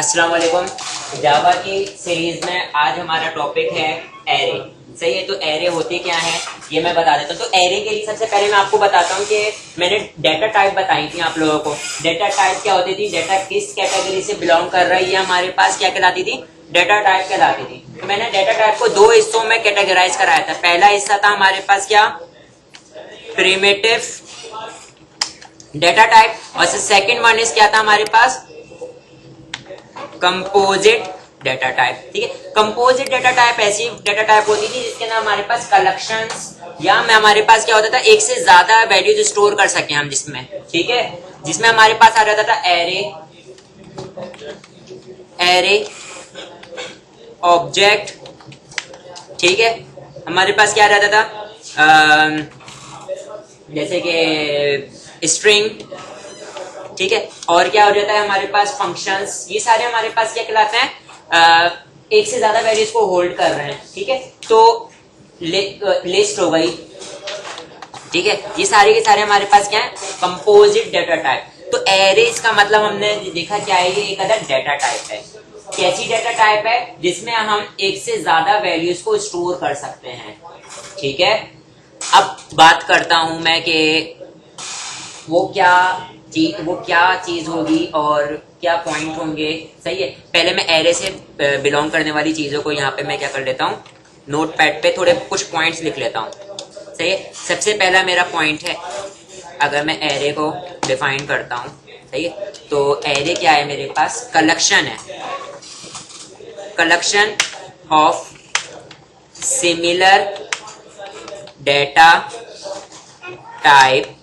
अस्सलाम वालेकुम। जावा की सीरीज में आज हमारा टॉपिक है एरे। सही है, तो एरे होती क्या है ये मैं बता देता हूँ। तो एरे के लिए सबसे पहले मैं आपको बताता हूँ कि मैंने डेटा टाइप बताई थी आप लोगों को। डेटा टाइप क्या होती थी, डेटा किस कैटेगरी से बिलोंग कर रही है हमारे पास, क्या कहलाती थी, डेटा टाइप कहलाती थी। तो मैंने डेटा टाइप को दो हिस्सों में कैटेगराइज कराया था। पहला हिस्सा था हमारे पास क्या, प्रिमिटिव डेटा टाइप, और सेकंड वन इज क्या था हमारे पास, कंपोजिट डेटा टाइप। ठीक है, कंपोजिट डेटा टाइप ऐसी डेटा टाइप होती थी जिसके अंदर हमारे पास कलेक्शंस या में हमारे पास क्या होता था, एक से ज्यादा वैल्यूज स्टोर कर सके हम जिसमें। ठीक है, जिसमें हमारे पास आ जाता था एरे ऑब्जेक्ट। ठीक है, हमारे पास क्या रहता था, जैसे कि स्ट्रिंग। ठीक है, और क्या हो जाता है हमारे पास, फंक्शंस। ये सारे हमारे पास क्या कहलाते हैं, एक से ज्यादा वैल्यूज को होल्ड कर रहे हैं। ठीक है, तो लिस्ट हो गई। ठीक है, ये सारे के सारे हमारे पास क्या है, कंपोजिट डेटा टाइप। तो एरे इसका मतलब हमने देखा क्या है, ये एक अदर डेटा टाइप है। कैसी डेटा टाइप है, जिसमें हम एक से ज्यादा वैल्यूज को स्टोर कर सकते हैं। ठीक है, अब बात करता हूं मैं कि वो क्या चीज होगी और क्या पॉइंट होंगे। सही है, पहले मैं एरे से बिलोंग करने वाली चीजों को यहाँ पे मैं क्या कर लेता हूँ, नोट पैड पे थोड़े कुछ पॉइंट्स लिख लेता हूँ। सही है, सबसे पहला मेरा पॉइंट है, अगर मैं एरे को डिफाइन करता हूँ, सही है, तो एरे क्या है मेरे पास, कलेक्शन है, collection of similar data type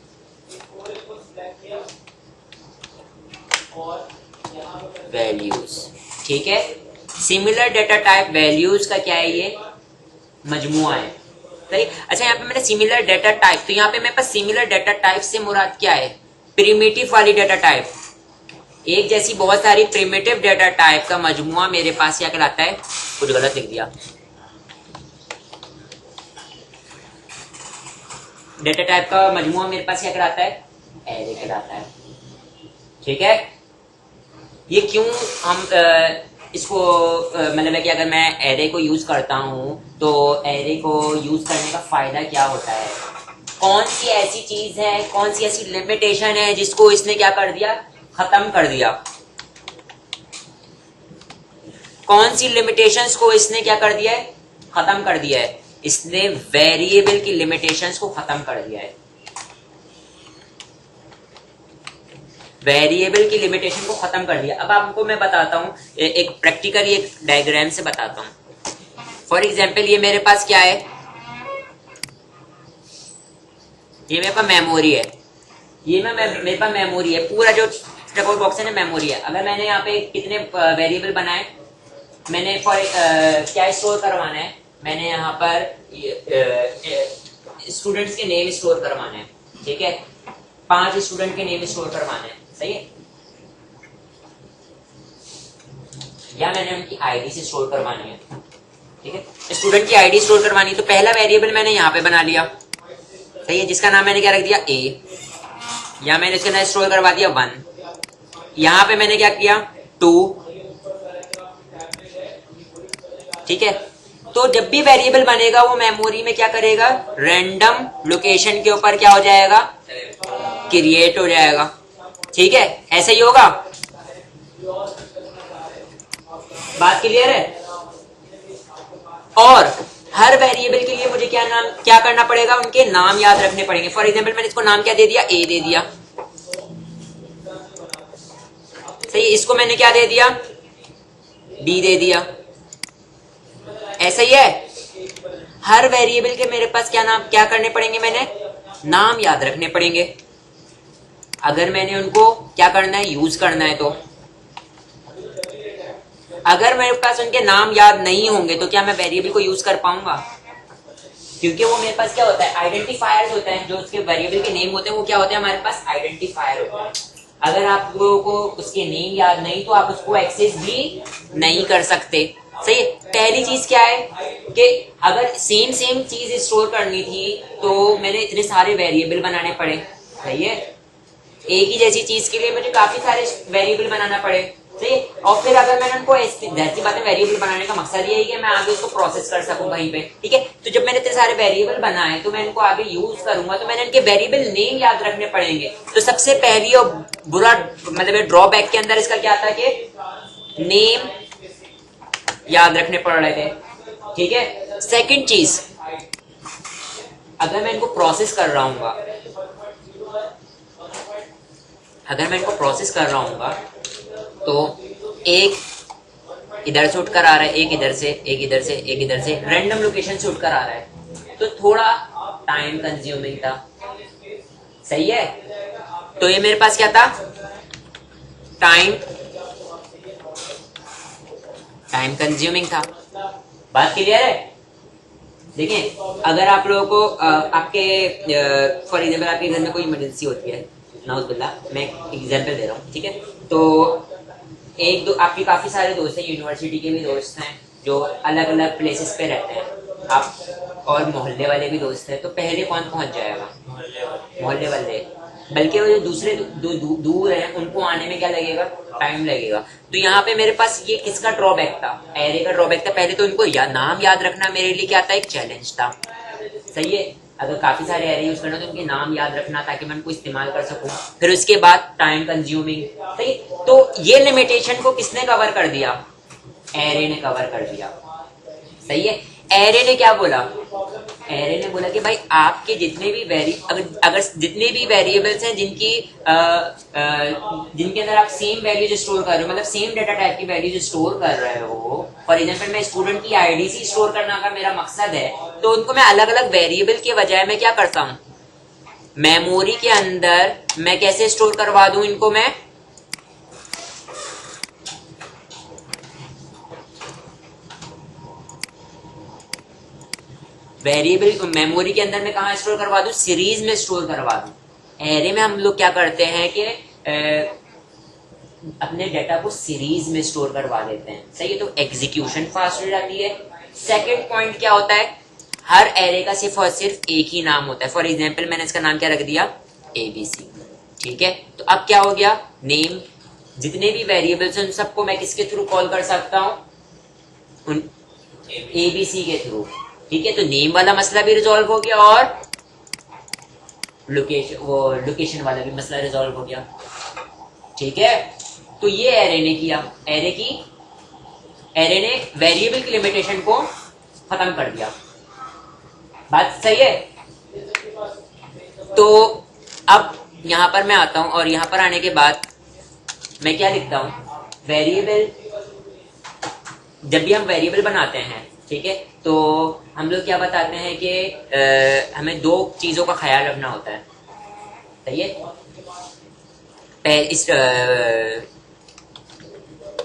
values. ठीक है, सिमिलर डेटा टाइप वैल्यूज का क्या है, ये मजमुआ है। सही, अच्छा यहाँ पे मैंने सिमिलर डेटा टाइप, तो यहाँ पे मेरे पास सिमिलर डेटा टाइप से मुराद क्या है, प्रिमिटिव वाली डेटा टाइप। एक जैसी बहुत सारी प्रिमिटिव डेटा टाइप का मजमुआ मेरे पास क्या कहलाता है, कुछ गलत लिख दिया, डेटा टाइप का मजमुआ मेरे पास क्या कहलाता है, एरे कहलाता है। ठीक है, ये क्यों हम इसको मतलब है कि अगर मैं एरे को यूज करता हूं तो एरे को यूज करने का फायदा क्या होता है, कौन सी ऐसी चीज है, कौन सी ऐसी लिमिटेशन है जिसको इसने क्या कर दिया, खत्म कर दिया। कौन सी लिमिटेशंस को इसने क्या कर दिया है, खत्म कर दिया है। इसने वेरिएबल की लिमिटेशंस को खत्म कर दिया है, वेरिएबल की लिमिटेशन को खत्म कर दिया। अब आपको मैं बताता हूं, एक प्रैक्टिकली एक डायग्राम से बताता हूं। फॉर एग्जांपल ये मेरे पास क्या है, ये मेरे पास मेमोरी है, ये मेरे पास मेमोरी है, पूरा जो स्टेप बॉक्स है ना मेमोरी है। अगर मैंने यहाँ पे कितने वेरिएबल बनाए, मैंने फॉर क्या स्टोर करवाना है, मैंने यहाँ पर स्टूडेंट्स के नेम स्टोर करवाना है। ठीक है, 5 स्टूडेंट के नेम स्टोर करवाने हैं। सही है, या मैंने उनकी आईडी से स्टोर करवानी है। ठीक है, स्टूडेंट की आईडी स्टोर करवानी है, तो पहला वेरिएबल मैंने यहाँ पे बना लिया। सही है, जिसका नाम मैंने क्या रख दिया, ए, या मैंने इसके नाम स्टोर करवा दिया 1। यहाँ पे मैंने क्या किया, 2। ठीक है, तो जब भी वेरिएबल बनेगा वो मेमोरी में क्या करेगा, रैंडम लोकेशन के ऊपर क्या हो जाएगा, क्रिएट हो जाएगा। ठीक है, ऐसे ही होगा, बात क्लियर है। और हर वेरिएबल के लिए मुझे क्या करना पड़ेगा, उनके नाम याद रखने पड़ेंगे। फॉर एग्जांपल मैंने इसको नाम क्या दे दिया, ए दे दिया। सही, इसको मैंने क्या दे दिया, बी दे दिया। ऐसा ही है, हर वेरिएबल के मेरे पास क्या करने पड़ेंगे, मैंने नाम याद रखने पड़ेंगे अगर मैंने उनको क्या करना है, यूज करना है। तो अगर मेरे पास उनके नाम याद नहीं होंगे तो क्या मैं वेरिएबल को यूज कर पाऊंगा, क्योंकि वो मेरे पास क्या होता है, आइडेंटिफायर्स होते हैं। जो उसके वेरिएबल के नेम होते हैं वो क्या होते हैं, हमारे पास आइडेंटिफायर होते हैं। अगर आप लोगों को उसके नेम याद नहीं तो आप उसको एक्सेस भी नहीं कर सकते। सही है, पहली चीज क्या है कि अगर सेम चीज स्टोर करनी थी तो मैंने इतने सारे वेरिएबल बनाने पड़े। सही है, एक ही जैसी चीज के लिए मुझे काफी सारे वेरिएबल बनाना पड़े। सही है। और फिर अगर मैंने उनको जाहिर सी बात है वेरिएबल बनाने का मकसद यही है कि मैं आगे उसको प्रोसेस कर सकूं कहीं पे, ठीक है। तो जब मैंने इतने सारे वेरिएबल बनाए तो मैं इनको आगे यूज करूंगा, तो मैंने इनके वेरिएबल नेम याद रखने पड़ेंगे। तो सबसे पहली और बुरा मतलब ड्रॉबैक के अंदर इसका क्या था कि नेम याद रखने पड़ रहे थे, ठीक है। सेकंड चीज, अगर मैं इनको प्रोसेस कर रहा हूँ, अगर मैं इनको प्रोसेस कर रहा हूँ तो एक इधर से उठकर आ रहा है, एक इधर से, एक इधर से, एक इधर से, रैंडम लोकेशन से उठकर आ रहा है, तो थोड़ा टाइम कंज्यूमिंग था, सही है। तो ये मेरे पास क्या था, टाइम कंज्यूमिंग था। बात क्लियर है। देखिए अगर आप लोगों को आपके फॉर एग्जाम्पल आपके घर में कोई इमरजेंसी होती है, नाउजुबिल्लाह, मैं एग्जाम्पल दे रहा हूँ, ठीक है। तो एक दो आपके काफी सारे दोस्त हैं, यूनिवर्सिटी के भी दोस्त हैं जो अलग अलग प्लेसेस पे रहते हैं, आप और मोहल्ले वाले भी दोस्त हैं। तो पहले कौन पहुंच जाएगा, मोहल्ले वाले। बल्कि वो जो दूसरे दूर हैं उनको आने में क्या लगेगा, टाइम लगेगा। तो यहाँ पे मेरे पास ये किसका ड्रॉबैक था, एरे का ड्रॉबैक था। पहले तो इनको नाम याद रखना मेरे लिए क्या था, एक चैलेंज था, सही है। अगर काफी सारे एरे यूज करना तो उनके नाम याद रखना ताकि मैं उनको इस्तेमाल कर सकूं। फिर उसके बाद टाइम कंज्यूमिंग, सही। तो ये लिमिटेशन को किसने कवर कर दिया, एरे ने कवर कर दिया, सही है। एरे ने क्या बोला, एरे ने बोला कि भाई आपके जितने भी अगर जितने भी वेरिएबल्स हैं जिनके अंदर आप सेम वैल्यूज स्टोर कर रहे हो, मतलब सेम डेटा टाइप की वैल्यूज स्टोर कर रहे हो, फॉर एग्जांपल मैं स्टूडेंट की आईडी से स्टोर करना का मेरा मकसद है, तो उनको मैं अलग अलग वेरिएबल के बजाय मैं क्या करता हूं, मेमोरी के अंदर मैं कैसे स्टोर करवा दूं इनको, मैं वेरिएबल मेमोरी के अंदर मैं कहा स्टोर करवा दूं, सीरीज में स्टोर करवा दूं। एरे में हम लोग क्या करते हैं कि अपने डेटा को सीरीज में स्टोर करवा देते हैं, सही है। तो एग्जीक्यूशन फास्ट हो जाती है। सेकंड पॉइंट क्या होता है, हर एरे का सिर्फ और सिर्फ एक ही नाम होता है। फॉर एग्जाम्पल मैंने इसका नाम क्या रख दिया, एबीसी, ठीक है। तो अब क्या हो गया, नेम, जितने भी वेरिएबल्स हैं उन सबको मैं किसके थ्रू कॉल कर सकता हूं, उन एबीसी के थ्रू, ठीक है। तो नेम वाला मसला भी रिजॉल्व हो गया और लोकेशन वाला भी मसला रिजॉल्व हो गया, ठीक है। तो ये एरे ने किया, एरे ने वेरिएबल की लिमिटेशन को खत्म कर दिया। बात सही है। तो अब यहां पर मैं आता हूं और यहां पर आने के बाद मैं क्या लिखता हूं, वेरिएबल, जब भी हम वेरिएबल बनाते हैं, ठीक है, तो हम लोग क्या बताते हैं कि हमें दो चीजों का ख्याल रखना होता है, सही है।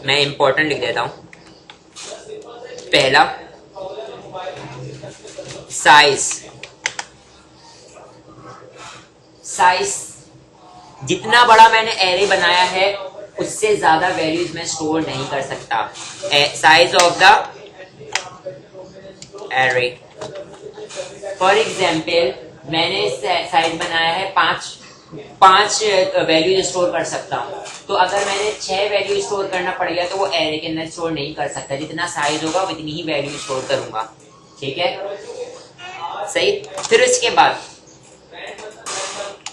मैं इंपॉर्टेंट लिख देता हूं। पहला, साइज, जितना बड़ा मैंने एरे बनाया है उससे ज्यादा वैल्यूज मैं स्टोर नहीं कर सकता। Size of the array, for example मैंने साइज बनाया है पांच वैल्यूज स्टोर कर सकता हूँ। तो अगर मैंने 6 वैल्यू स्टोर करना पड़ेगा तो वो एरे के अंदर स्टोर नहीं कर सकता, जितना साइज होगा उतनी ही वैल्यू स्टोर करूंगा, ठीक है, सही। फिर उसके बाद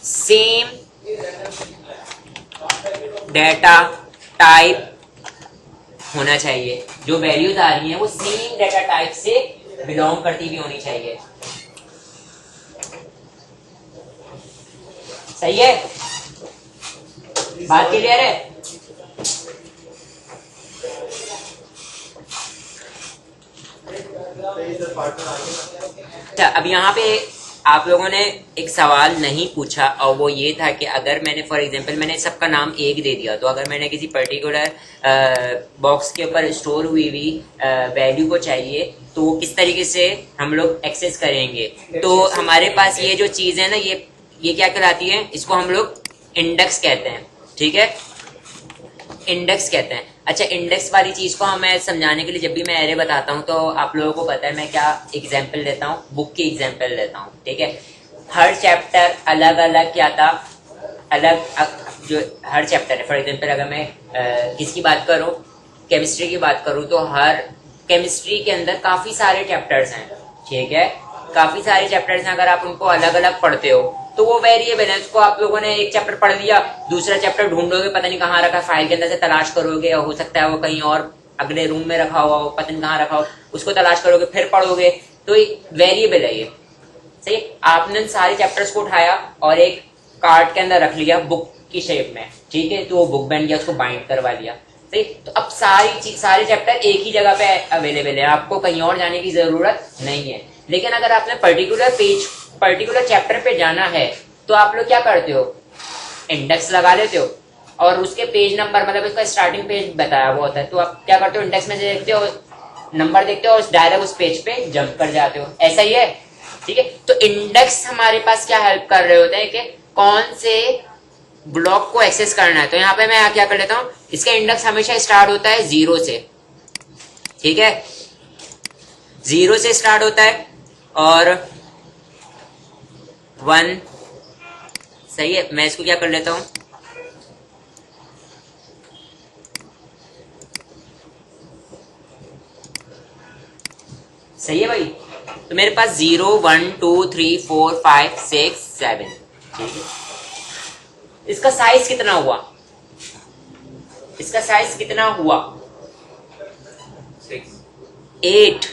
सेम डेटा टाइप होना चाहिए, जो वैल्यूज आ रही हैं वो सेम डेटा टाइप से बिलोंग करती भी होनी चाहिए, सही है। बात क्लियर है। अब यहाँ पे आप लोगों ने एक सवाल नहीं पूछा और वो ये था कि अगर मैंने फॉर एग्जांपल मैंने सबका नाम एक दे दिया, तो अगर मैंने किसी पर्टिकुलर बॉक्स के ऊपर स्टोर हुई वैल्यू को चाहिए तो वो किस तरीके से हम लोग एक्सेस करेंगे। तो हमारे पास ये जो चीज है ना, ये क्या कहलाती है, इसको हम लोग इंडेक्स कहते हैं, ठीक है, इंडेक्स कहते हैं। अच्छा, इंडेक्स वाली चीज को मैं समझाने के लिए जब भी मैं एरे बताता हूँ तो आप लोगों को पता है मैं क्या एग्जाम्पल लेता हूँ, बुक की एग्जाम्पल लेता हूँ, ठीक है। हर चैप्टर अलग अलग क्या था, अलग जो हर चैप्टर है, फॉर एग्जाम्पल अगर मैं किसकी बात करूँ, केमिस्ट्री की बात करूँ, तो हर केमिस्ट्री के अंदर काफी सारे चैप्टर्स हैं, ठीक है, काफी सारे चैप्टर्स हैं। अगर आप उनको अलग अलग पढ़ते हो तो वो वेरिएबल है, उसको आप लोगों ने एक चैप्टर पढ़ लिया, दूसरा चैप्टर ढूंढोगे, पता नहीं कहाँ रखा, फाइल के अंदर से तलाश करोगे, हो सकता है वो कहीं और अगले रूम में रखा हुआ हो, पता नहीं कहाँ रखा हो, उसको तलाश करोगे, फिर पढ़ोगे, तो वेरिएबल है ये, सही। आपने सारे चैप्टर्स को उठाया और एक कार्ड के अंदर रख लिया बुक की शेप में, ठीक है, तो वो बुक बन गया, उसको बाइंड करवा लिया, सही। तो अब सारे चैप्टर एक ही जगह पे अवेलेबल है, आपको कहीं और जाने की जरूरत नहीं है। लेकिन अगर आपने पर्टिकुलर चैप्टर पे जाना है तो आप लोग क्या करते हो, इंडेक्स लगा लेते हो और उसके पेज नंबर, मतलब उसका स्टार्टिंग पेज बताया हुआ होता है, तो आप क्या करते हो, इंडेक्स में से देखते हो, नंबर देखते हो और डायरेक्ट उस पेज पे जंप कर जाते हो, ऐसा ही है, ठीक है। तो इंडेक्स हमारे पास क्या हेल्प कर रहे होते हैं कि कौन से ब्लॉक को एक्सेस करना है। तो यहाँ पे मैं क्या कर लेता हूँ, इसका इंडेक्स हमेशा स्टार्ट होता है 0 से, ठीक है, 0 से स्टार्ट होता है और 1, सही है। मैं इसको क्या कर लेता हूं, सही है भाई। तो मेरे पास 0 1 2 3 4 5 6 7, ठीक है। इसका साइज कितना हुआ, इसका साइज कितना हुआ, 8,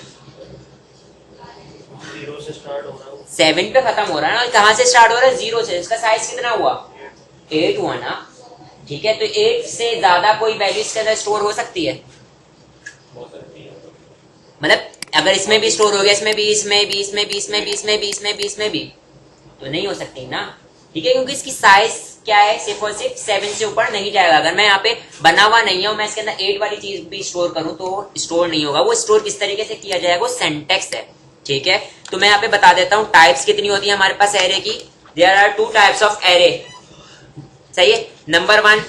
0 से स्टार्ट हो रहा है, 7 पे खत्म हो रहा है ना, कहां से स्टार्ट हो रहा है, 0 से। इसका साइज कितना हुआ, 8 हुआ ना, ठीक है। तो 8 से ज्यादा कोई वैल्यू इसके अंदर स्टोर हो सकती है, मतलब अगर इसमें भी स्टोर हो गया, इसमें भी, इसमें भी, इसमें भी, इसमें भी, इसमें भी, इसमें भी, इसमें भी, तो नहीं हो सकती ना, ठीक है, क्योंकि इसकी साइज क्या है, सिर्फ और सिर्फ 7 से ऊपर नहीं जाएगा। अगर मैं यहाँ पे बना हुआ नहीं है और मैं इसके अंदर 8 वाली चीज भी स्टोर करूं तो स्टोर नहीं होगा। वो स्टोर किस तरीके से किया जाएगा, वो सिंटैक्स है, ठीक है। तो मैं यहाँ पे बता देता हूँ टाइप्स कितनी होती है हमारे पास एरे की। There are 2 types of array, सही है। Number 1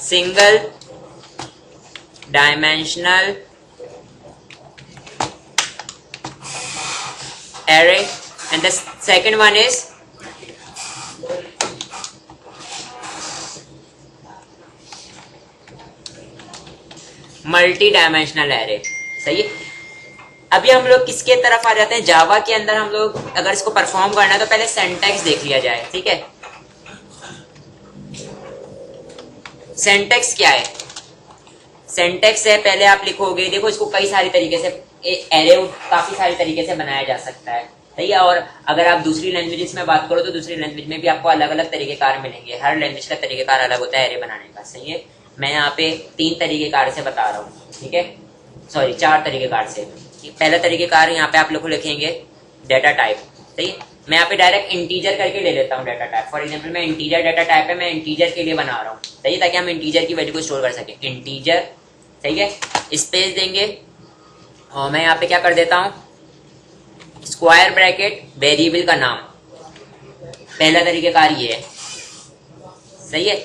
single dimensional array and the second one is multi dimensional array, सही है। अभी हम लोग किसके तरफ आ जाते हैं, जावा के अंदर हम लोग अगर इसको परफॉर्म करना है तो पहले सिंटैक्स देख लिया जाए, ठीक है। सिंटैक्स क्या है, सिंटैक्स है, पहले आप लिखोगे, देखो इसको कई सारी तरीके से, एरे काफी सारी तरीके से बनाया जा सकता है, सही है। और अगर आप दूसरी लैंग्वेजेस में बात करो तो दूसरी लैंग्वेज में भी आपको अलग अलग तरीकेकार मिलेंगे, हर लैंग्वेज का तरीकेकार अलग होता है एरे बनाने का, सही है। मैं यहाँ पे 3 तरीकेकार से बता रहा हूँ, ठीक है, सॉरी 4 तरीकेकार से। पहला तरीकेकार यहाँ पे आप लोग को लिखेंगे डेटा टाइप, सही है। मैं यहाँ पे डायरेक्ट इंटीजर करके ले लेता हूँ डेटा टाइप, फॉर एग्जाम्पल मैं इंटीजर डेटा टाइप है, मैं इंटीजर के लिए बना रहा हूँ, सही है, ताकि हम इंटीजर की वैल्यू को स्टोर कर सके, इंटीजर, सही है। स्पेस देंगे और मैं यहाँ पे क्या कर देता हूँ, स्क्वायर ब्रैकेट वेरिएबल का नाम, पहला तरीकेकार ये है, सही है।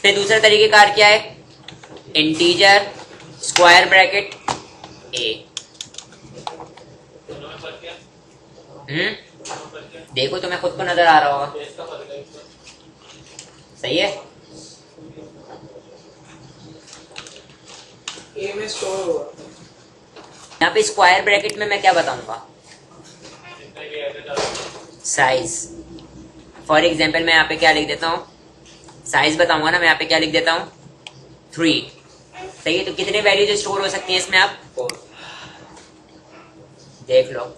फिर दूसरा तरीकेकार क्या है, इंटीजर स्क्वायर ब्रैकेट ए, देखो तुम्हें खुद को नजर आ रहा होगा, सही है। ए में स्टोर होगा, यहाँ पे स्क्वायर ब्रैकेट में मैं क्या बताऊंगा, साइज, फॉर एग्जाम्पल मैं यहाँ पे क्या लिख देता हूँ, साइज बताऊंगा ना, मैं यहाँ पे क्या लिख देता हूँ 3, सही है। तो कितने वैल्यूज स्टोर हो सकती हैं इसमें, आप 4 देख लो।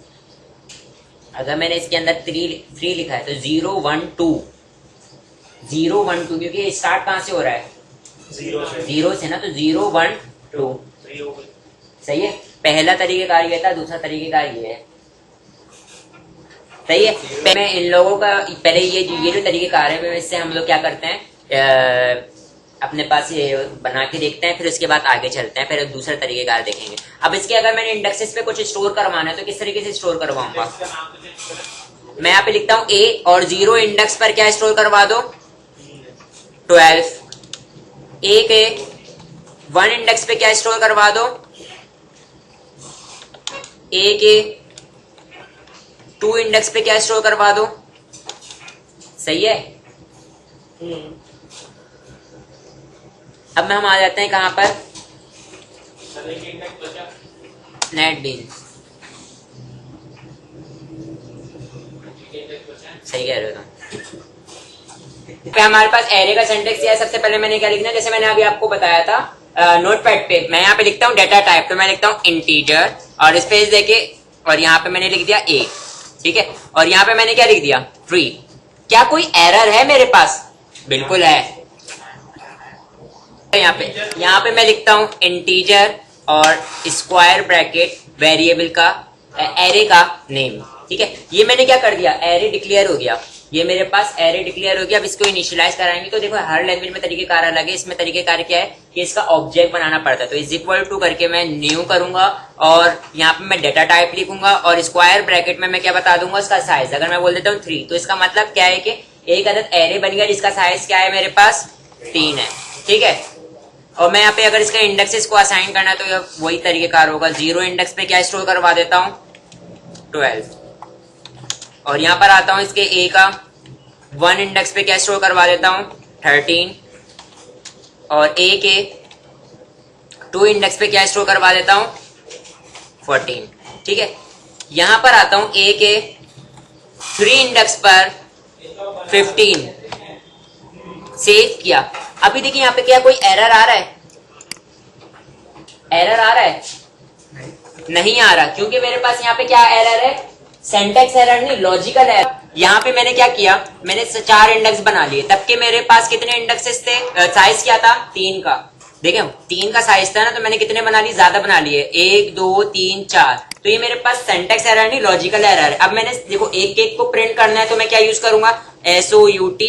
अगर मैंने इसके अंदर 3 लिखा है तो 0 1 2 0 1 2, क्योंकि स्टार्ट कहाँ से हो रहा है, 0 से ना, तो 0 1 2, सही है। पहला तरीकेकार ये था, दूसरा तरीकेकार ये है, सही है। मैं इन लोगों का पहले ये जो तरीकेकार है, इससे हम लोग क्या करते हैं, अपने पास ये बना के देखते हैं, फिर उसके बाद आगे चलते हैं, फिर दूसरा तरीकेकार देखेंगे। अब इसके अगर मैंने इंडेक्सेस पे कुछ स्टोर करवाना है तो किस तरीके से स्टोर करवाऊंगा, मैं यहाँ पे लिखता हूँ ए और 0 इंडेक्स पर क्या स्टोर करवा दो 12, ए के 1 इंडेक्स पे क्या स्टोर करवा दो, ए के 2 इंडेक्स पे क्या स्टोर करवा दो, सही है। अब हम आ जाते हैं कहाँ पर, नेट बीन्स। सही कह रहे हो तुम। हमारे पास एरे का सिंटेक्स है। सबसे पहले मैंने क्या लिखना है, जैसे मैंने अभी आपको बताया था नोटपैड पे, मैं यहाँ पे लिखता हूँ डेटा टाइप, तो मैं लिखता हूँ इंटीजर और स्पेस देके, और यहाँ पे मैंने लिख दिया a, ठीक है। और यहाँ पे मैंने क्या लिख दिया, ट्री। क्या कोई एरर है मेरे पास? बिल्कुल है। यहाँ पे मैं लिखता हूँ इंटीजर और स्क्वायर ब्रैकेट वेरिएबल का एरे का नेम, ठीक है। ये मैंने क्या कर दिया, एरे डिक्लेयर हो गया। ये मेरे पास एरे डिक्लेयर हो गया। अब इसको इनिशियलाइज कराएंगे तो देखो हर लैंग्वेज में तरीकेकार अलग है। इसमें तरीकेकार क्या है कि इसका ऑब्जेक्ट बनाना पड़ता है। तो इज इक्वल टू करके मैं न्यू करूंगा और यहाँ पे मैं डेटा टाइप लिखूंगा और स्क्वायर ब्रैकेट में मैं क्या बता दूंगा, उसका साइज। अगर मैं बोल देता हूँ 3, तो इसका मतलब क्या है कि एक अदद एरे बन गया जिसका साइज क्या है, मेरे पास 3 है, ठीक है। और मैं यहाँ पे अगर इसका इंडेक्सेस को असाइन करना है तो वही तरीकेकार होगा। 0 इंडेक्स पे क्या स्टोर करवा देता हूँ, 12। और यहाँ पर आता हूँ इसके ए का 1 इंडेक्स पे क्या स्टोर करवा देता हूँ, 13। और ए के 2 इंडेक्स पे क्या स्टोर करवा देता हूँ, 14, ठीक है। यहाँ पर आता हूँ ए के 3 इंडेक्स पर 15, सेव किया। अभी देखिए यहाँ पे क्या कोई एरर आ रहा है, एरर आ रहा है? नहीं आ रहा, क्योंकि मेरे पास यहाँ पे क्या एरर है, सिंटैक्स एरर नहीं, लॉजिकल एरर। यहाँ पे मैंने क्या किया, मैंने 4 इंडेक्स बना लिए, तब के मेरे पास कितने इंडेक्सेस थे, साइज क्या था, 3 का। देखें 3 का साइज था ना, तो मैंने कितने बना लिए, ज्यादा बना लिए, 1 2 3 4। तो ये मेरे पास सिंटैक्स एरर नहीं, लॉजिकल एरर है। अब मैंने देखो एक एक को प्रिंट करना है तो मैं क्या यूज करूंगा, SOUT,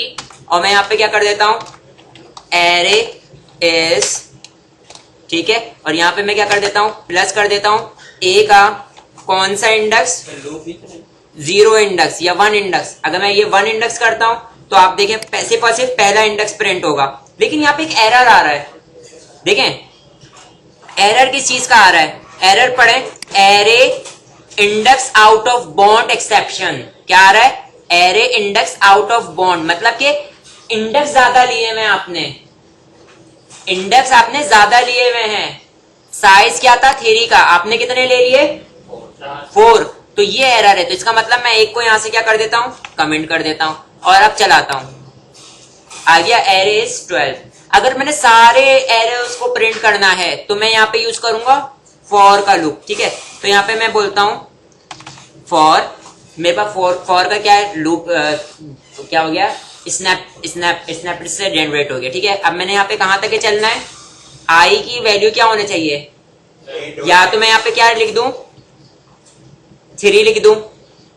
और मैं यहाँ पे क्या कर देता हूँ, एरे इज, ठीक है। और यहाँ पे मैं क्या कर देता हूँ, प्लस कर देता हूँ ए का कौन सा इंडेक्स, 0 इंडेक्स या 1 इंडेक्स। अगर मैं ये 1 इंडेक्स करता हूं तो आप देखें सिर्फ और सिर्फ पहला इंडेक्स प्रिंट होगा। लेकिन यहाँ पे एक एरर आ रहा है, देखें एरर किस चीज का आ रहा है, एरर पढ़े, array index out of bond exception. क्या आ रहा है, array index out of bond, मतलब कि इंडेक्स ज्यादा लिए हुए आपने, इंडेक्स आपने ज्यादा लिए हुए हैं। साइज क्या था, 3 का, आपने कितने ले लिए, 4। तो ये एरर है। तो इसका मतलब मैं एक को यहां से क्या कर देता हूं, कमेंट कर देता हूं और अब चलाता हूं, आ गया एरे इज 12। अगर मैंने सारे एरे उसको प्रिंट करना है तो मैं यहाँ पे यूज करूंगा फॉर का लूप, ठीक है। तो यहाँ पे मैं बोलता हूं फॉर, मेरे पास फॉर का क्या है, लूप क्या हो गया, स्नैप से जनरेट हो गया, ठीक है। अब मैंने यहाँ पे कहां तक चलना है, आई की वैल्यू क्या होनी चाहिए, या तो मैं यहाँ पे क्या लिख दूं, 3 लिख दूं,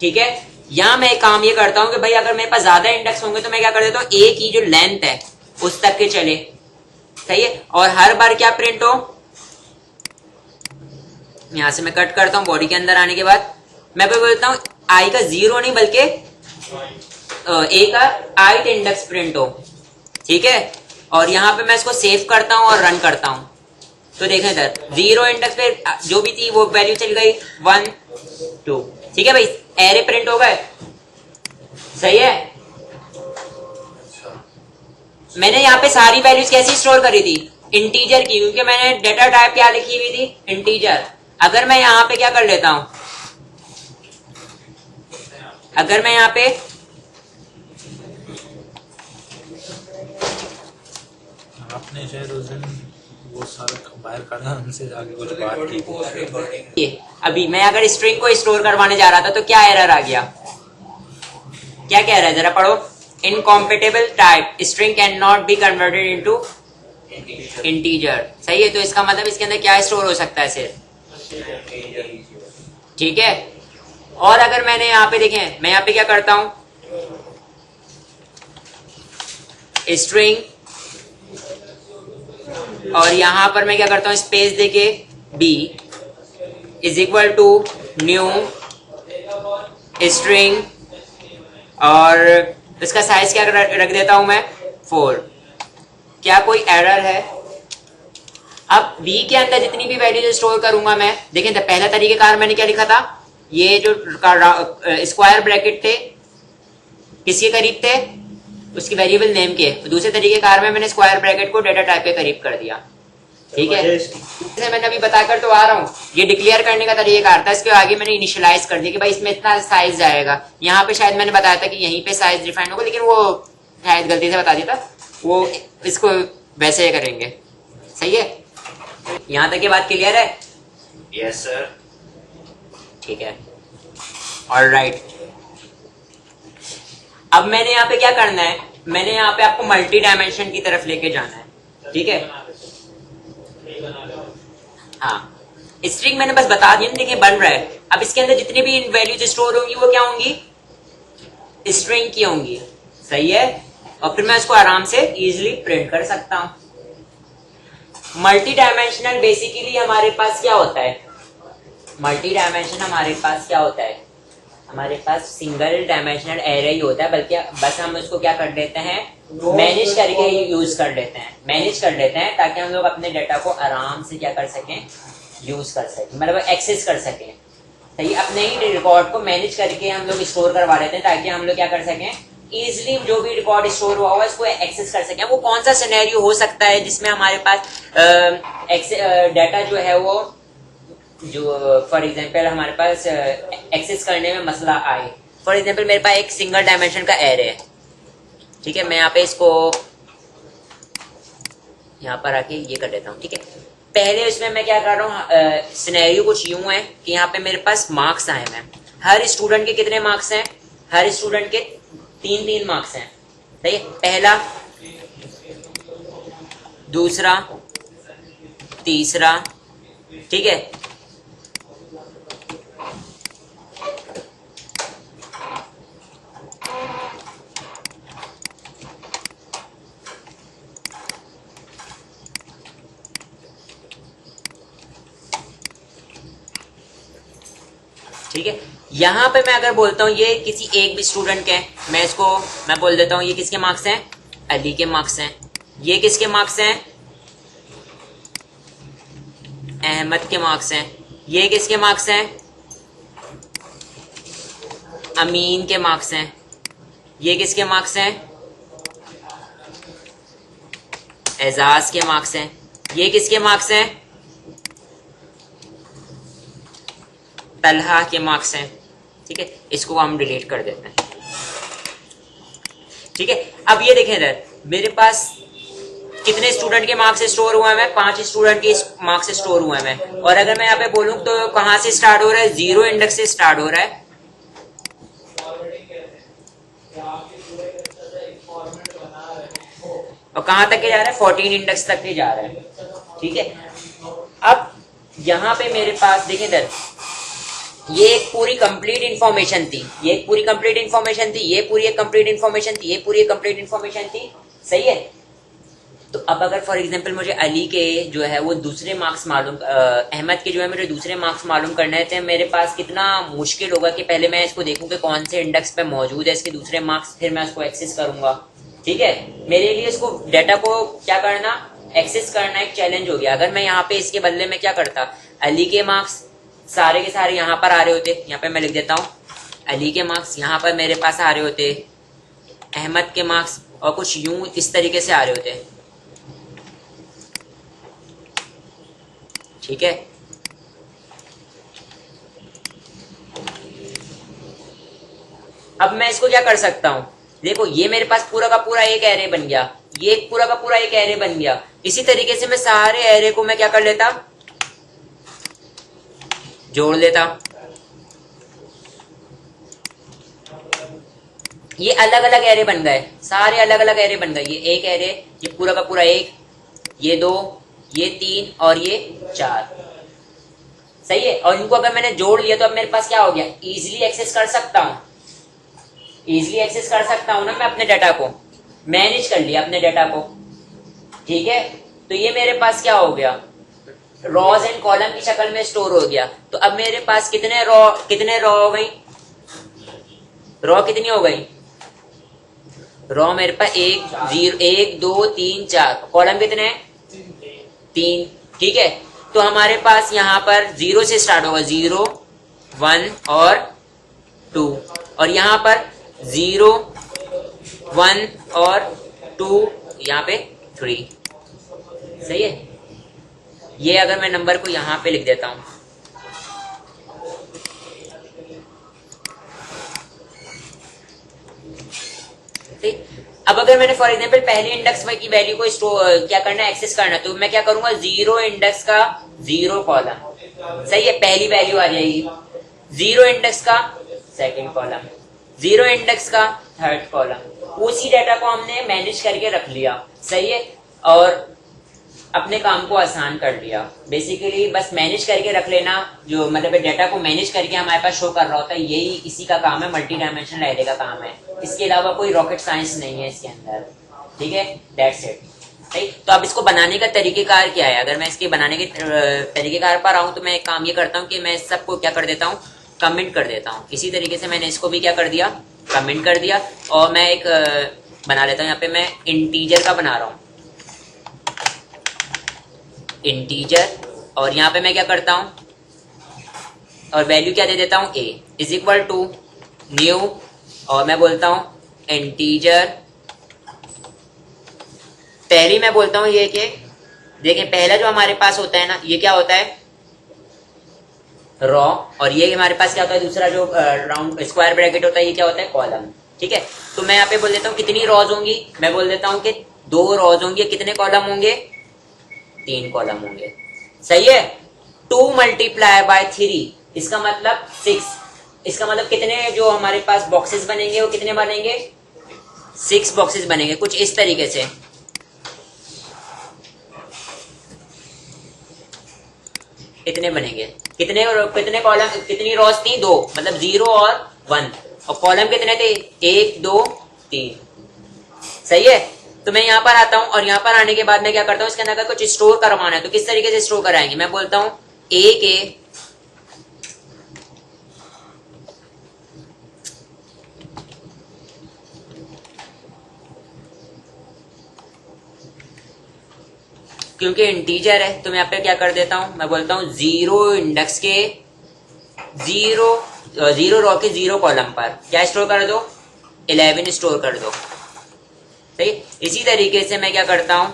ठीक है। यहां मैं एक काम ये करता हूं कि भाई अगर मेरे पास ज्यादा इंडेक्स होंगे तो मैं क्या कर देता हूं, ए की जो लेंथ है उस तक के चले, सही है। और हर बार क्या प्रिंट हो, यहां से मैं कट करता हूं, बॉडी के अंदर आने के बाद मैं बोलता हूं आई का 0 नहीं बल्कि ए का 8 इंडेक्स प्रिंट हो, ठीक है। और यहां पे मैं इसको सेव करता हूं और रन करता हूं, तो देखें इधर 0 इंडेक्स पे जो भी थी वो वैल्यू चल गई 1 2, ठीक है भाई, एरे प्रिंट हो गए, सही है। मैंने यहाँ पे सारी वैल्यूज कैसी स्टोर करी थी, इंटीजर की, क्योंकि मैंने डेटा टाइप क्या लिखी हुई थी, इंटीजर। अगर मैं यहाँ पे क्या कर लेता हूं, अगर मैं यहाँ पे आपने शायद उस दिन वो सारा बाहर काढ़ा, हमसे आगे कुछ बात की। अभी मैं अगर स्ट्रिंग को स्टोर करवाने जा रहा था तो क्या एरर आ गया, क्या कह रहा है जरा पढ़ो, incompatible type string can not be converted into integer, सही है। तो इसका मतलब इसके अंदर क्या स्टोर हो सकता है, सिर्फ, ठीक है। और अगर मैंने यहाँ पे देखें, मैं यहाँ पे क्या करता हूं, स्ट्रिंग, और यहां पर मैं क्या करता हूं, स्पेस देके B is equal to new string, और इसका साइज क्या रख देता हूं मैं, 4। क्या कोई एरर है? अब बी के अंदर जितनी भी वैल्यूज स्टोर करूंगा मैं, देखें तो पहला तरीकेकार मैंने क्या लिखा था, ये जो स्क्वायर ब्रैकेट थे किसके करीब थे, उसकी वेरिएबल नेम के। दूसरे तरीके कार में मैंने स्क्वायर ब्रैकेट को डेटा टाइप के करीब कर दिया, ठीक है। जैसे मैंने अभी बताकर तो आ रहा हूँ, ये डिक्लेयर करने का तरीका था। इसके आगे मैंने इनिशियलाइज कर दिया कि भाई इसमें इतना साइज जाएगा। यहाँ पे शायद मैंने बताया था कि यहीं पे साइज डिफाइन होगा, लेकिन वो शायद गलती से बता दिया था, वो इसको वैसे ही करेंगे। सही है, यहाँ तक की बात क्लियर है? Yes sir. ठीक है, ऑलराइट। अब मैंने यहाँ पे क्या करना है, मैंने यहाँ पे आपको मल्टी डायमेंशन की तरफ लेके जाना है, ठीक है। हाँ, स्ट्रिंग मैंने बस बता दिया, देखिए बन रहा है। अब इसके अंदर जितनी भी वैल्यूज स्टोर होंगी वो क्या होंगी, स्ट्रिंग की होंगी, सही है। और फिर मैं इसको आराम से इजीली प्रिंट कर सकता हूं। मल्टी डायमेंशनल बेसिकली हमारे पास क्या होता है, मल्टी डायमेंशन हमारे पास क्या होता है, हमारे पास सिंगल डायमेंशनल एरे ही होता है, बल्कि बस हम उसको क्या कर देते हैं, मैनेज करके यूज कर लेते हैं, मैनेज कर लेते हैं, ताकि हम लोग अपने डाटा को आराम से क्या कर सकें, यूज कर सकें, मतलब एक्सेस कर सकें। सही, अपने ही रिकॉर्ड को मैनेज करके हम लोग स्टोर करवा लेते हैं, ताकि हम लोग क्या कर सकें, इजिली जो भी रिकॉर्ड स्टोर हुआ हुआ इसको एक्सेस कर सकें। वो कौन सा सिनेरियो हो सकता है जिसमें हमारे पास डाटा जो है वो, जो फॉर एग्जांपल हमारे पास एक्सेस करने में मसला आए। फॉर एग्जांपल मेरे पास एक सिंगल डायमेंशन का एरे है, ठीक है। मैं यहाँ पे इसको यहाँ पर आके ये कर देता हूँ, ठीक है। पहले इसमें मैं क्या कर रहा हूँ, सिनेरियो कुछ यूं है कि यहाँ पे मेरे पास मार्क्स आए हैं। हर स्टूडेंट के कितने मार्क्स हैं, हर स्टूडेंट के 3 मार्क्स हैं, सही है। पहला, दूसरा, तीसरा, ठीक है। ठीक है, यहां पे मैं अगर बोलता हूं ये किसी एक भी स्टूडेंट के, मैं बोल देता हूं ये किसके मार्क्स हैं, अली के मार्क्स हैं। ये किसके मार्क्स हैं, अहमद के मार्क्स हैं। ये किसके मार्क्स हैं, अमीन के मार्क्स हैं। ये किसके मार्क्स हैं, एजाज के मार्क्स हैं। ये किसके मार्क्स हैं, तलहा के मार्क्स हैं, ठीक है। इसको हम डिलीट कर देते हैं, ठीक है। अब ये देखें इधर मेरे पास कितने स्टूडेंट के मार्क्स स्टोर हुए हैं, 5 स्टूडेंट के मार्क्स स्टोर हुए हैं। और अगर मैं यहाँ पे बोलूं तो कहां से स्टार्ट हो रहा है, 0 इंडेक्स से स्टार्ट हो रहा है, और कहां तक के जा रहा है, 14 इंडेक्स तक के जा रहा है, ठीक है। अब यहां पे मेरे पास देखिए इधर ये एक पूरी कंप्लीट इंफॉर्मेशन थी, ये एक पूरी कंप्लीट इंफॉर्मेशन थी, ये पूरी एक कंप्लीट इंफॉर्मेशन थी, ये पूरी एक कंप्लीट इंफॉर्मेशन थी, सही है। तो अब अगर फॉर एग्जांपल मुझे अली के जो है वो दूसरे मार्क्स मालूम, अहमद के जो है मेरे दूसरे मार्क्स मालूम करने हैं, तो मेरे पास कितना मुश्किल होगा कि पहले मैं इसको देखूं कि कौन से इंडेक्स पे मौजूद है इसके दूसरे मार्क्स, फिर मैं उसको एक्सेस करूंगा, ठीक है। मेरे लिए इसको डाटा को क्या करना, एक्सेस करना एक चैलेंज हो गया। अगर मैं यहाँ पे इसके बदले में क्या करता, अली के मार्क्स सारे के सारे यहाँ पर आ रहे होते, यहाँ पे मैं लिख देता हूँ अली के मार्क्स, यहाँ पर मेरे पास आ रहे होते अहमद के मार्क्स, और कुछ यूं इस तरीके से आ रहे होते, ठीक है। अब मैं इसको क्या कर सकता हूं, देखो ये मेरे पास पूरा का पूरा एक एरे बन गया, ये पूरा का पूरा एक एरे बन गया। इसी तरीके से मैं सारे एरे को मैं क्या कर लेता, जोड़ लेता। ये अलग अलग एरे बन गए, सारे अलग अलग एरे बन गए। ये एक एरे, ये पूरा का पूरा एक, ये 2, ये 3 और ये 4, सही है। और इनको अगर मैंने जोड़ लिया तो अब मेरे पास क्या हो गया, इजीली एक्सेस कर सकता हूं, इजीली एक्सेस कर सकता हूं ना मैं अपने डाटा को, मैनेज कर लिया अपने डाटा को, ठीक है। तो ये मेरे पास क्या हो गया, रॉज एंड कॉलम की शक्ल में स्टोर हो गया। तो अब मेरे पास कितने रॉ हो गई, रॉ कितनी हो गई, रॉ मेरे पास 1 2 3 4, कॉलम कितने हैं, 3, ठीक है। तो हमारे पास यहाँ पर 0 से स्टार्ट होगा, 0 1 और 2, और यहाँ पर 0 1 और 2, यहाँ पे 3। सही है। ये अगर मैं नंबर को यहाँ पे लिख देता हूं, ठीक। अब अगर मैंने फॉर एग्जांपल पहले इंडेक्स की वैल्यू को स्टोर क्या करना है, एक्सेस करना है, तो मैं क्या करूंगा, 0 इंडेक्स का 0 कॉलम। सही है, पहली वैल्यू आ जाएगी। 0 इंडेक्स का सेकंड कॉलम, 0 इंडेक्स का थर्ड कॉलम। उसी डाटा को हमने मैनेज करके रख लिया। सही है, और अपने काम को आसान कर लिया। बेसिकली बस मैनेज करके रख लेना, जो मतलब डाटा को मैनेज करके हमारे पास शो कर रहा होता है, यही इसी का काम है, मल्टी डायमेंशनल एरे का काम है। इसके अलावा कोई रॉकेट साइंस नहीं है इसके अंदर। ठीक है, दैट्स इट। ठीक, तो अब इसको बनाने का तरीकेकार क्या है? अगर मैं इसके बनाने के तरीकेकार पर आऊं तो मैं एक काम ये करता हूँ कि मैं सबको क्या कर देता हूँ, कमेंट कर देता हूँ। इसी तरीके से मैंने इसको भी क्या कर दिया, कमेंट कर दिया। और मैं एक बना लेता हूँ, यहाँ पे मैं इंटीजर का बना रहा हूँ, इंटीजर। और यहाँ पे मैं क्या करता हूं, और वैल्यू क्या दे देता हूं, a is equal to new, और मैं बोलता हूं इंटीजर। पहली मैं बोलता हूं ये कि देखें, पहला जो हमारे पास होता है ना, ये क्या होता है, रॉ। और ये हमारे पास क्या होता है, दूसरा जो राउंड स्क्वायर ब्रैकेट होता है, ये क्या होता है, कॉलम। ठीक है, तो मैं यहाँ पे बोल देता हूँ कितनी रॉज होंगी, मैं बोल देता हूँ कि 2 रॉज होंगी। कितने कॉलम होंगे, 3 कॉलम होंगे। सही है। 2 मल्टीप्लाई बाय 3, इसका मतलब 6। इसका मतलब कितने जो हमारे पास बॉक्सेस बनेंगे, वो कितने बनेंगे, 6 बॉक्सेस बनेंगे। कुछ इस तरीके से। कितने बनेंगे, कितने कॉलम, कितनी रॉज थी, 2, मतलब 0 और 1। और कॉलम कितने थे, 1 2 3। सही है। तो मैं यहाँ पर आता हूँ, और यहाँ पर आने के बाद मैं क्या करता हूँ, इसके अंदर कुछ स्टोर करवाना है, तो किस तरीके से स्टोर कराएंगे, मैं बोलता हूँ ए के क्योंकि इंटीजर है तो मैं यहाँ पे क्या कर देता हूँ, मैं बोलता हूँ 0 इंडेक्स के 0 रो के 0 कॉलम पर क्या स्टोर कर दो, 11 स्टोर कर दो। सही। इसी तरीके से मैं क्या करता हूं,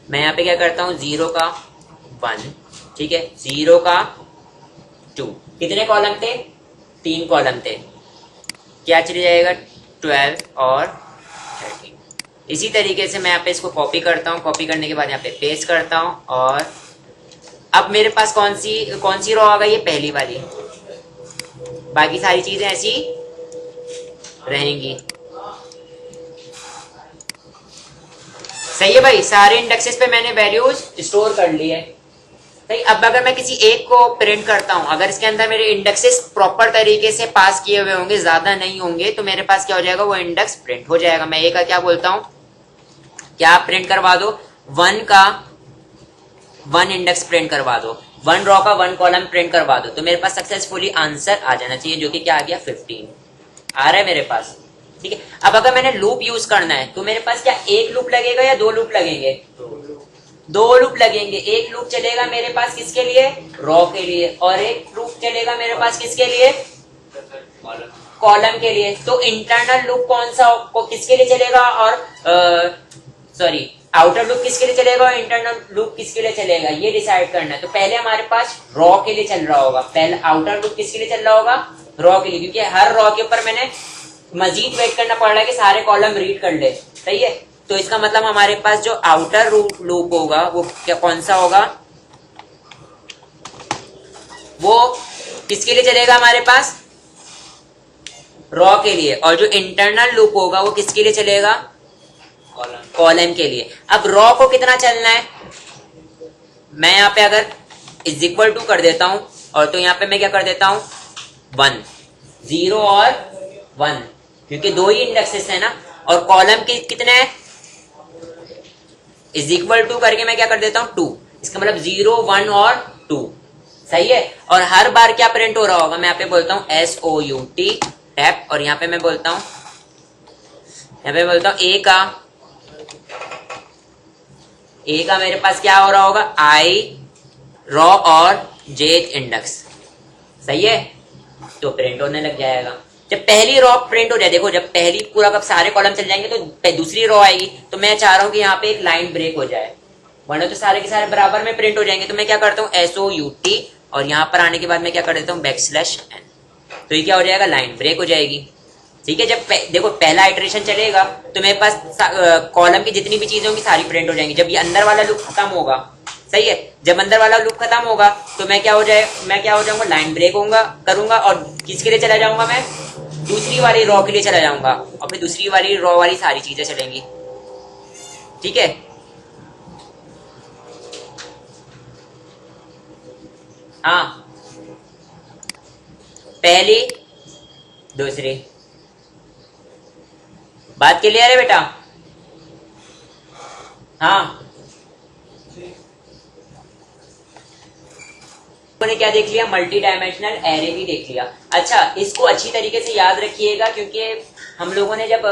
मैं यहाँ पे क्या करता हूं, 0 का 1, ठीक है, 0 का 2। कितने कॉलम थे, 3 कॉलम थे। क्या चले जाएगा, 12 और 13। इसी तरीके से मैं यहाँ पे इसको कॉपी करता हूँ। कॉपी करने के बाद यहाँ पे पेस्ट करता हूँ, और अब मेरे पास कौन सी रो आ गई है, पहली वाली। बाकी सारी चीजें ऐसी रहेंगी। सही है भाई, सारे इंडेक्सेस पे मैंने वैल्यूज स्टोर कर ली है। सही। अब अगर मैं किसी एक को प्रिंट करता हूं, अगर इसके अंदर मेरे इंडेक्सेस प्रॉपर तरीके से पास किए हुए होंगे, ज्यादा नहीं होंगे, तो मेरे पास क्या हो जाएगा, वो इंडेक्स प्रिंट हो जाएगा। मैं एक का क्या बोलता हूं, क्या प्रिंट करवा दो, 1 का 1 इंडेक्स प्रिंट करवा दो, 1 रॉ का 1 कॉलम प्रिंट करवा दो, तो मेरे पास सक्सेसफुली आंसर आ जाना चाहिए, जो कि क्या आ गया, 15 आ रहा है मेरे पास। ठीक है। अब अगर मैंने लूप यूज करना है, तो मेरे पास क्या एक लूप लगेगा या 2 लूप लगेंगे, 2 लूप लगेंगे। एक लूप चलेगा मेरे पास किसके लिए, रॉ के लिए, और एक लूप चलेगा मेरे पास किसके लिए, कॉलम के लिए। तो इंटरनल लूप कौन सा किसके लिए चलेगा, और सॉरी आउटर लूप किसके लिए चलेगा और इंटरनल लूप किसके लिए चलेगा, ये डिसाइड करना है। तो पहले हमारे पास रॉ के लिए चल रहा होगा, पहले आउटर लूप किसके लिए चल रहा होगा, रॉ के लिए, क्योंकि हर रॉ के ऊपर मैंने मजीद वेट करना पड़ रहा है कि सारे कॉलम रीड कर ले। सही है। तो इसका मतलब हमारे पास जो आउटर लूप होगा वो क्या, कौन सा होगा, वो किसके लिए चलेगा हमारे पास, रॉ के लिए। और जो इंटरनल लूप होगा वो किसके लिए चलेगा, कॉलम के लिए। अब रॉ को कितना चलना है, मैं यहाँ पे अगर इज इक्वल टू कर देता हूं, और तो यहाँ पे मैं क्या कर देता हूं, 1, 0 और 1, क्योंकि 2 ही इंडेक्सेस है ना, और कॉलम के कितने हैं, इज इक्वल टू करके मैं क्या कर देता हूं, 2। इसका मतलब 0 1 और 2। सही है। और हर बार क्या प्रिंट हो रहा होगा, मैं यहाँ पे बोलता हूं SOUT टैप, और यहाँ पे मैं बोलता हूं, यहाँ पे बोलता हूं A का ए का मेरे पास क्या हो रहा होगा, आई रॉ और जेथ इंडेक्स, सही है, तो प्रिंट होने लग जाएगा। जब पहली रॉ प्रिंट हो जाए, देखो जब पहली पूरा कब सारे कॉलम चल जाएंगे तो दूसरी रॉ आएगी, तो मैं चाह रहा हूं कि यहाँ पे एक लाइन ब्रेक हो जाए, वरना तो सारे के सारे बराबर में प्रिंट हो जाएंगे। तो मैं क्या करता हूँ, SOUT, और यहाँ पर आने के बाद मैं क्या कर देता हूँ, \n, तो ये क्या हो जाएगा, लाइन ब्रेक हो जाएगी। ठीक है, जब देखो पहला इटरेशन चलेगा तो मेरे पास कॉलम की जितनी भी चीजें होंगी सारी प्रिंट हो जाएंगी। जब ये अंदर वाला लूप खत्म होगा, सही है, जब अंदर वाला लूप खत्म होगा तो मैं क्या हो जाऊंगा, लाइन ब्रेक करूंगा और किसके लिए चला जाऊंगा, मैं दूसरी वाली रॉ के लिए चला जाऊंगा, और फिर दूसरी वाली रॉ वाली सारी चीजें चलेंगी। ठीक है, हाँ, पहली दूसरी, बात क्लियर है बेटा? हाँ, ने क्या देख लिया, मल्टी डायमेंशनल एरे भी देख लिया। अच्छा, इसको अच्छी तरीके से याद रखिएगा, क्योंकि हम लोगों ने जब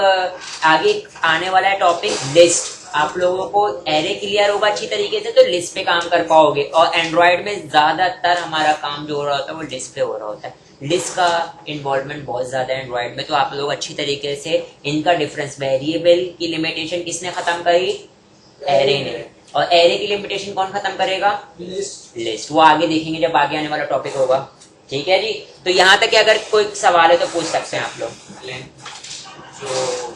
आगे आने वाला है टॉपिक लिस्ट, आप लोगों को एरे क्लियर होगा अच्छी तरीके से तो लिस्ट पे काम कर पाओगे। और एंड्रॉइड में ज्यादातर हमारा काम जो हो रहा होता है वो लिस्ट पे हो रहा होता है, लिस्ट का इन्वॉल्वमेंट बहुत ज्यादा है एंड्रॉइड में। तो आप लोग अच्छी तरीके से इनका डिफरेंस, वेरिएबल की लिमिटेशन किसने खत्म करी, एरे ने, और एरे की लिमिटेशन कौन खत्म करेगा, लिस्ट। वो आगे देखेंगे जब आगे आने वाला टॉपिक होगा। ठीक है जी, तो यहाँ तक अगर कोई सवाल है तो पूछ सकते हैं आप लोग। जो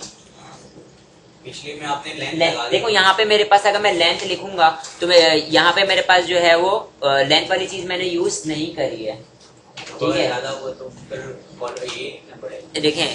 पिछली में आपने लेंथ देखो, यहाँ पे मेरे पास अगर मैं लेंथ लिखूंगा तो मैं यहाँ पे मेरे पास जो है वो लेंथ वाली चीज मैंने यूज नहीं करी है। ठीक है, तो फिर ये देखें